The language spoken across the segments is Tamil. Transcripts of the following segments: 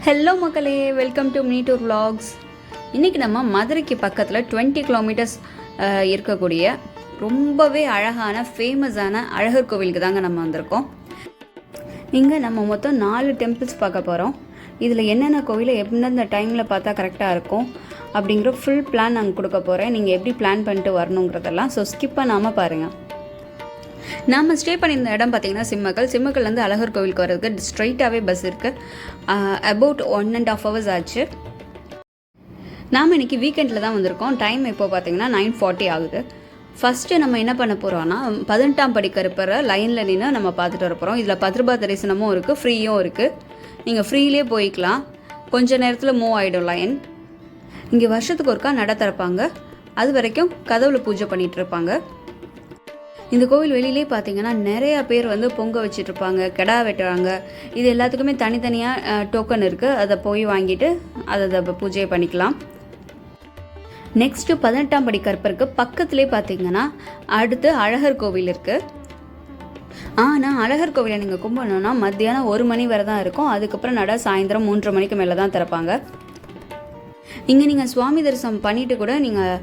ஹலோ மக்களே, welcome to me tour vlogs. இன்றைக்கி நம்ம மதுரைக்கு பக்கத்தில் 20 கிலோமீட்டர்ஸ் இருக்கக்கூடிய ரொம்பவே அழகான ஃபேமஸான அழகர் கோவிலுக்கு தாங்க நம்ம வந்திருக்கோம். இங்கே நம்ம மொத்தம் 4 டெம்பிள்ஸ் பார்க்க போகிறோம். இதில் என்னென்ன கோவிலை எந்தெந்த டைமில் பார்த்தா கரெக்டாக இருக்கும் அப்படிங்கிற ஃபுல் பிளான் நாங்கள் கொடுக்க போகிறேன். நீங்கள் எப்படி பிளான் பண்ணிட்டு வரணுங்கிறதெல்லாம் ஸ்கிப் பண்ணாமல் பாருங்கள். நாம் ஸ்டே பண்ணியிருந்த இடம் பார்த்திங்கன்னா சிம்மக்கல்லேருந்து அழகர் கோவிலுக்கு வர்றதுக்கு ஸ்ட்ரைட்டாகவே பஸ் இருக்குது. அபவுட் 1.5 hours ஆச்சு. நாம் இன்றைக்கி வீக்கெண்டில் தான் வந்திருக்கோம். டைம் இப்போ பார்த்திங்கன்னா 9:40 ஆகுது. ஃபஸ்ட்டு நம்ம என்ன பண்ண போகிறோன்னா 18ஆம் படி கருப்பரை லைனில் நின்று நம்ம பார்த்துட்டு வர போகிறோம். இதில் 10 ரூபாய் தரிசனமும் இருக்குது, ஃப்ரீயும் இருக்குது. நீங்கள் ஃப்ரீலே போய்க்கலாம். கொஞ்சம் நேரத்தில் மூவ் ஆகிடும் லைன். இங்கே வருஷத்துக்கு ஒருக்கா நட திறப்பாங்க. அது வரைக்கும் கதவுல பூஜை பண்ணிகிட்டு இருப்பாங்க. இந்த கோவில் வெளியிலே பார்த்தீங்கன்னா நிறையா பேர் வந்து பொங்க வச்சிட்ருப்பாங்க, கெடா வெட்டுறாங்க. இது எல்லாத்துக்குமே தனித்தனியாக டோக்கன் இருக்குது. அதை போய் வாங்கிட்டு அதை பூஜையை பண்ணிக்கலாம். நெக்ஸ்ட்டு 18ஆம் படி கற்பருக்கு பக்கத்துலேயே பார்த்தீங்கன்னா அடுத்து அழகர் கோவில் இருக்குது. ஆனால் அழகர் கோவிலை நீங்கள் கும்பிடணுன்னா மத்தியானம் 1 மணி வரை தான் இருக்கும். அதுக்கப்புறம் நட சாயந்தரம் 3:30 மணிக்கு மேலே தான் திறப்பாங்க. இங்கே நீங்கள் சுவாமி தரிசனம் பண்ணிவிட்டு கூட நீங்கள்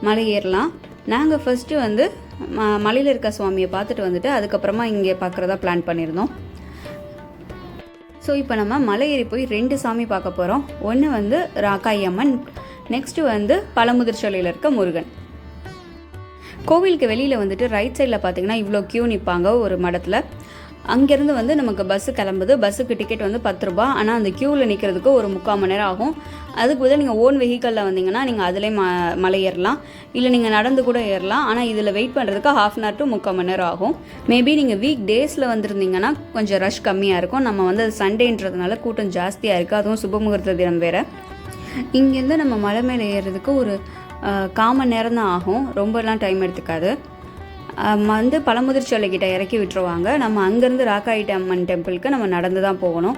மலை ஏறலாம். நாங்கள் ஃபஸ்ட்டு வந்து மலையில் இருக்க சுவாமியை பார்த்துட்டு வந்துட்டு அதுக்கப்புறமா இங்கே பார்க்குறதா பிளான் பண்ணியிருந்தோம். ஸோ இப்போ நம்ம மலை ஏறி போய் 2 சாமி பார்க்க போகிறோம். ஒன்று வந்து ராக்காயி அம்மன், நெக்ஸ்ட்டு வந்து பழமுதிர்ச்சோலையில் இருக்க முருகன். கோவிலுக்கு வெளியில் வந்துட்டு ரைட் சைடில் பார்த்தீங்கன்னா இவ்வளோ க்யூ நிற்பாங்க ஒரு மடத்தில். அங்கேருந்து வந்து நமக்கு பஸ்ஸு கிளம்புது. பஸ்ஸுக்கு டிக்கெட் வந்து 10 ரூபாய். ஆனால் அந்த க்யூவில் நிற்கிறதுக்கு ஒரு 3/4 மணி நேரம் ஆகும். அதுக்கு பதில் நீங்கள் ஓன் வெஹிக்கலில் வந்தீங்கன்னா நீங்கள் அதிலே மலை ஏறலாம், இல்லை நீங்கள் நடந்து கூட ஏறலாம். ஆனால் இதில் வெயிட் பண்ணுறதுக்கு 1/2 hour to 3/4 மணி நேரம் ஆகும். மேபி நீங்கள் வீக் டேஸில் வந்திருந்தீங்கன்னா கொஞ்சம் ரஷ் கம்மியாக இருக்கும். நம்ம வந்து அது சண்டேன்றதுனால கூட்டம் ஜாஸ்தியாக இருக்குது. அதுவும் சுபமுகூர்த்த தினம் வேறு. இங்கேருந்து நம்ம மலை மேலே ஏறுறதுக்கு ஒரு 1/4 மணி நேரம் தான் ஆகும். ரொம்பலாம் டைம் எடுத்துக்காது. வந்து பழமுதிர்ச்சோலைக்கிட்ட இறக்கி விட்டுருவாங்க. நம்ம அங்கேருந்து ராக்காயி அம்மன் டெம்பிளுக்கு நம்ம நடந்து தான் போகணும்.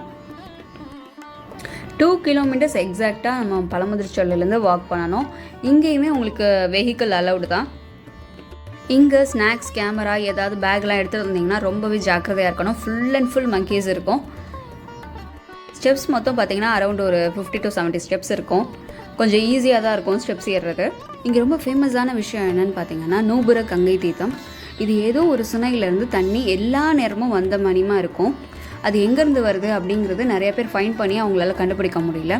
2 கிலோமீட்டர்ஸ் எக்ஸாக்டாக நம்ம பழமுதிர்ச்சோலையிலேருந்து வாக் பண்ணணும். இங்கேயுமே உங்களுக்கு வெஹிக்கிள் அலவுடு தான். இங்கே ஸ்நாக்ஸ், கேமரா, ஏதாவது பேக்லாம் எடுத்துகிட்டு வந்தீங்கன்னா ரொம்பவே ஜாக்கிரதையாக இருக்கணும். ஃபுல் அண்ட் ஃபுல் மங்கீஸ் இருக்கும். ஸ்டெப்ஸ் மொத்தம் பார்த்திங்கன்னா அரௌண்ட் ஒரு 50 to 70 ஸ்டெப்ஸ் இருக்கும். கொஞ்சம் ஈஸியாக தான் இருக்கும் ஸ்டெப்ஸ் ஏறுறது. இங்கே ரொம்ப ஃபேமஸான விஷயம் என்னென்னு பார்த்தீங்கன்னா நூபுர கங்கை தீர்த்தம். இது ஏதோ ஒரு சுனையிலேருந்து தண்ணி எல்லா நேரமும் வந்த மணிமாக இருக்கும். அது எங்கேருந்து வருது அப்படிங்கிறது நிறைய பேர் ஃபைண்ட் பண்ணி அவங்களால கண்டுபிடிக்க முடியல.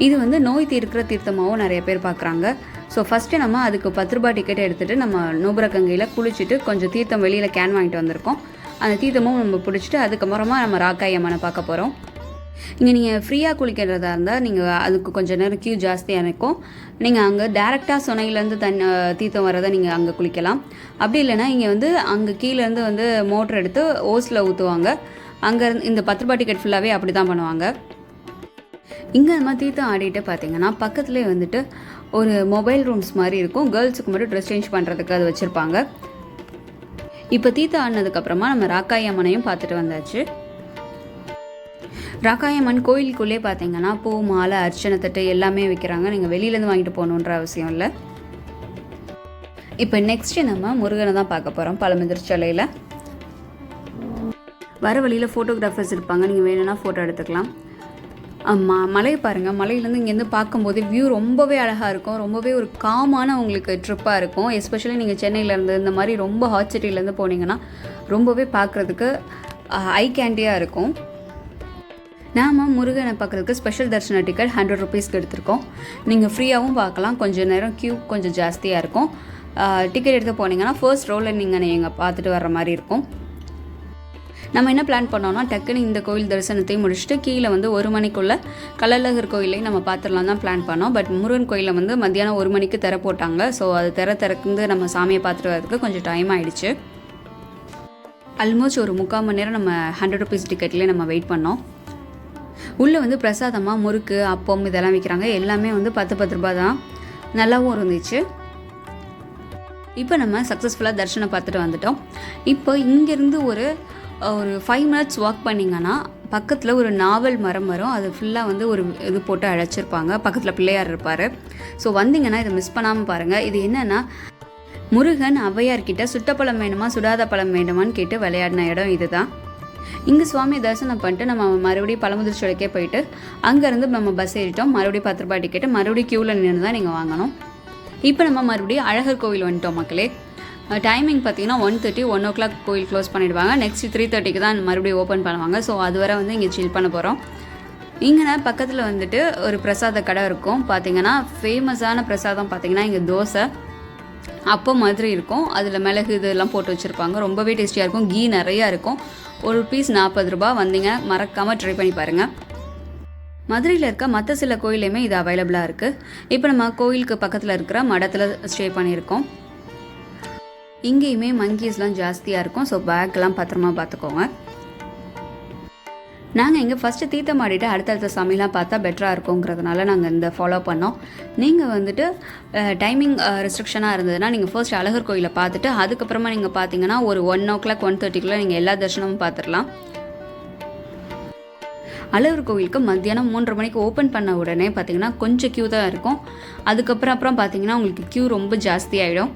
இது வந்து நோய் தீர்க்கிற தீர்த்தமாகவும் நிறைய பேர் பார்க்குறாங்க. ஸோ ஃபஸ்ட்டு நம்ம அதுக்கு 10 ரூபாய் டிக்கெட் எடுத்துகிட்டு நம்ம நூபுர கங்கையில் குளிச்சுட்டு கொஞ்சம் தீர்த்தம் வெளியில் கேன் வாங்கிட்டு வந்திருக்கோம். அந்த தீர்த்தமும் நம்ம பிடிச்சிட்டு அதுக்கப்புறமா நம்ம ராக்காயி அம்மனை பார்க்க போகிறோம். இங்கே நீங்கள் ஃப்ரீயாக குளிக்கிறதா இருந்தால் நீங்கள் அதுக்கு கொஞ்சம் நேரம் க்யூ ஜாஸ்தியாக இருக்கும். நீங்கள் அங்கே டேரெக்டாக சுனையிலேருந்து தீர்த்தம் வரதை நீங்கள் அங்கே குளிக்கலாம். அப்படி இல்லைனா இங்கே வந்து அங்கே கீழேருந்து வந்து மோட்ரு எடுத்து ஓஸில் ஊற்றுவாங்க. அங்கே இந்த 10 ரூபாய் டிக்கெட் ஃபுல்லாகவே அப்படி தான் பண்ணுவாங்க. இங்கே அந்த மாதிரி தீர்த்தம் ஆடிட்டு பார்த்தீங்கன்னா பக்கத்துலேயே வந்துட்டு ஒரு மொபைல் ரூம்ஸ் மாதிரி இருக்கும். கேர்ள்ஸுக்கு மட்டும் ட்ரெஸ் சேஞ்ச் பண்ணுறதுக்கு அது வச்சுருப்பாங்க. இப்போ தீர்த்தம் ஆடினதுக்கப்புறமா நம்ம ராக்காயி அம்மனையும் பார்த்துட்டு வந்தாச்சு. ராக்காயி அம்மன் கோயிலுக்குள்ளே பார்த்தீங்கன்னா பூ, மாலை, அர்ச்சனை தட்டு எல்லாமே விற்கிறாங்க. நீங்கள் வெளியிலேருந்து வாங்கிட்டு போகணுன்ற அவசியம் இல்லை. இப்போ நெக்ஸ்ட்டு நம்ம முருகனை தான் பார்க்க போகிறோம் பழமுதிர்ச்சோலையில். வர வழியில் ஃபோட்டோகிராஃபர்ஸ் இருப்பாங்க. நீங்கள் வேணும்னா ஃபோட்டோ எடுத்துக்கலாம். மலையை பாருங்கள். மலையிலேருந்து இங்கேருந்து பார்க்கும்போது வியூ ரொம்பவே அழகாக இருக்கும். ரொம்பவே ஒரு காமான உங்களுக்கு ட்ரிப்பாக இருக்கும். எஸ்பெஷலி நீங்கள் சென்னையிலேருந்து இந்த மாதிரி ரொம்ப ஹாட் சிட்டிலேருந்து போனீங்கன்னா ரொம்பவே பார்க்குறதுக்கு ஐ கேண்டியாக இருக்கும். நாம் முருகனை பார்க்குறதுக்கு ஸ்பெஷல் தரிசன டிக்கெட் 100 rupeesக்கு எடுத்திருக்கோம். நீங்கள் ஃப்ரீயாகவும் பார்க்கலாம். கொஞ்சம் நேரம் க்யூ கொஞ்சம் ஜாஸ்தியாக இருக்கும். டிக்கெட் எடுத்து போனீங்கன்னா ஃபர்ஸ்ட் ரோவில் நீங்கள் பார்த்துட்டு வர்ற மாதிரி இருக்கும். நம்ம என்ன பிளான் பண்ணோன்னா டக்குன்னு இந்த கோவில் தரிசனத்தையும் முடிச்சுட்டு கீழே வந்து 1 மணிக்குள்ளே கள்ளழகர் கோயிலையும் நம்ம பார்த்துடலாம் தான் பிளான் பண்ணோம். பட் முருகன் கோயிலில் வந்து மத்தியானம் 1 மணிக்கு திற போட்டாங்க. ஸோ அது திறந்து நம்ம சாமியை பார்த்துட்டு வரதுக்கு கொஞ்சம் டைம் ஆகிடுச்சு. ஆல்மோஸ்ட் ஒரு 3/4 மணி நேரம் நம்ம 100 rupees டிக்கெட்லேயே நம்ம வெயிட் பண்ணோம். உள்ளே வந்து பிரசாதமாக முறுக்கு, அப்பம் இதெல்லாம் விற்கிறாங்க. எல்லாமே வந்து 10 ரூபாய் தான். நல்லாவும் இருந்துச்சு. இப்போ நம்ம சக்ஸஸ்ஃபுல்லாக தரிசனம் பார்த்துட்டு வந்துட்டோம். இப்போ இங்கேருந்து ஒரு 5 minutes வாக் பண்ணிங்கன்னா பக்கத்தில் ஒரு நாவல் மரம் வரும். அது ஃபுல்லாக வந்து ஒரு இது போட்டு அழைச்சிருப்பாங்க. பக்கத்தில் பிள்ளையார் இருப்பார். ஸோ வந்தீங்கன்னா இதை மிஸ் பண்ணாமல் பாருங்கள். இது என்னென்னா முருகன் ஔவையார்கிட்ட சுட்டப்பழம் வேணுமா சுடாத பழம் வேணுமான்னு கேட்டு விளையாடின இடம் இது தான். இங்கே சுவாமி தரிசனம் பண்ணிட்டு நம்ம மறுபடியும் பழமுதிர்ச்சோலைக்கே போயிட்டு அங்கேருந்து நம்ம பஸ் ஏறிட்டோம். மறுபடியும் 10 ரூபாய் டிக்கெட்டு, மறுபடியும் க்யூவில் நின்று தான் நீங்கள் வாங்கணும். இப்போ நம்ம மறுபடியும் அழகர் கோவில் வந்துட்டோம் மக்களே. டைமிங் பார்த்தீங்கன்னா 1:30, 1 o'clock கோயில் க்ளோஸ் பண்ணிவிடுவாங்க. நெக்ஸ்ட் 3:30க்கு தான் மறுபடியும் ஓப்பன் பண்ணுவாங்க. ஸோ அது வரை வந்து இங்கே சில் பண்ண போகிறோம். இங்கே பக்கத்தில் வந்துட்டு ஒரு பிரசாத கடை இருக்கும். பார்த்தீங்கன்னா ஃபேமஸான பிரசாதம் பார்த்தீங்கன்னா இங்கே தோசை அப்போ மாதிரி இருக்கும். அதில் மிளகு இதெல்லாம் போட்டு வச்சுருப்பாங்க. ரொம்பவே டேஸ்டியாக இருக்கும். கீ நிறையா இருக்கும். ஒரு பீஸ் 40 ரூபாய். வந்தீங்க மறக்காமல் ட்ரை பண்ணி பாருங்கள். மதுரையில் இருக்க மற்ற சில கோயிலையுமே இது அவைலபிளாக இருக்குது. இப்போ நம்ம கோயிலுக்கு பக்கத்தில் இருக்கிற மடத்தில் ஸ்டே பண்ணியிருக்கோம். இங்கேயுமே மங்கீஸ்லாம் ஜாஸ்தியாக இருக்கும். ஸோ பேக்கெலாம் பத்திரமா பார்த்துக்கோங்க. நாங்கள் இங்கே ஃபஸ்ட்டு தீர்த்தம் ஆடிட்டு அடுத்தடுத்த சாமிலாம் பார்த்தா பெட்டராக இருக்குங்கிறதுனால நாங்கள் இந்த ஃபாலோ பண்ணோம். நீங்கள் வந்துட்டு டைமிங் ரெஸ்ட்ரிக்ஷனாக இருந்ததுன்னா நீங்கள் ஃபர்ஸ்ட் அழகர் கோயிலை பார்த்துட்டு அதுக்கப்புறமா நீங்கள் பார்த்தீங்கன்னா ஒரு 1 o'clock 1:30க்குள்ளே நீங்கள் எல்லா தரிசனமும் பார்த்துடலாம். அழகர் கோவிலுக்கு மத்தியானம் 3:30 மணிக்கு ஓப்பன் பண்ண உடனே பார்த்தீங்கன்னா கொஞ்சம் க்யூ தான் இருக்கும். அதுக்கப்புறம் பார்த்தீங்கன்னா உங்களுக்கு க்யூ ரொம்ப ஜாஸ்தி ஆகிடும்.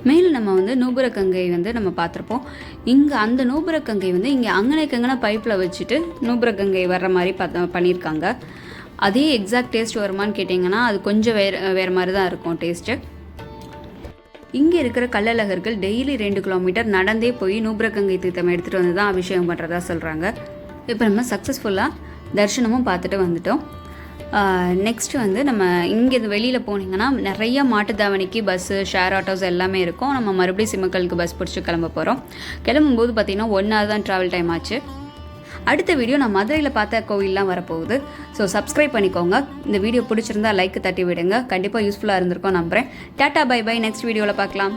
மேலே நம்ம வந்து நூபுரக்கங்கை வந்து நம்ம பார்த்துருப்போம். இங்கே அந்த நூபுரக்கங்கை வந்து இங்கே அங்கனைக்கங்கன பைப்பில் வச்சுட்டு நூபுரக்கங்கை வர்ற மாதிரி பண்ணியிருக்காங்க. அதே எக்ஸாக்ட் டேஸ்ட் வருமானு கேட்டிங்கன்னா அது கொஞ்சம் வேறு மாதிரி தான் இருக்கும் டேஸ்ட்டு. இங்கே இருக்கிற கள்ளழகர்கள் டெய்லி 2 கிலோமீட்டர் நடந்தே போய் நூபுரக்கங்கை தீர்த்தம் எடுத்துகிட்டு வந்து தான் அபிஷேகம் பண்ணுறதா சொல்கிறாங்க. இப்போ நம்ம சக்ஸஸ்ஃபுல்லாக தரிசனமும் பார்த்துட்டு வந்துட்டோம். நெக்ஸ்ட்டு வந்து நம்ம இங்கே வெளியில் போனீங்கன்னா நிறைய மாட்டுத்தாவணிக்கு பஸ்ஸு, ஷேர் ஆட்டோஸ் எல்லாமே இருக்கும். நம்ம மறுபடியும் சிம்மக்கலுக்கு பஸ் பிடிச்சி கிளம்ப போகிறோம். கிளம்பும்போது பார்த்திங்கன்னா 1 hour தான் ட்ராவல் டைம் ஆச்சு. அடுத்த வீடியோ நான் மதுரையில் பார்த்த கோவில்லாம் வரப்போகுது. ஸோ சப்ஸ்கிரைப் பண்ணிக்கோங்க. இந்த வீடியோ பிடிச்சிருந்தா லைக் தட்டி விடுங்க. கண்டிப்பாக யூஸ்ஃபுல்லாக இருந்திருக்கும் நம்புகிறேன். Tata bye by. நெக்ஸ்ட் வீடியோவில் பார்க்கலாம்.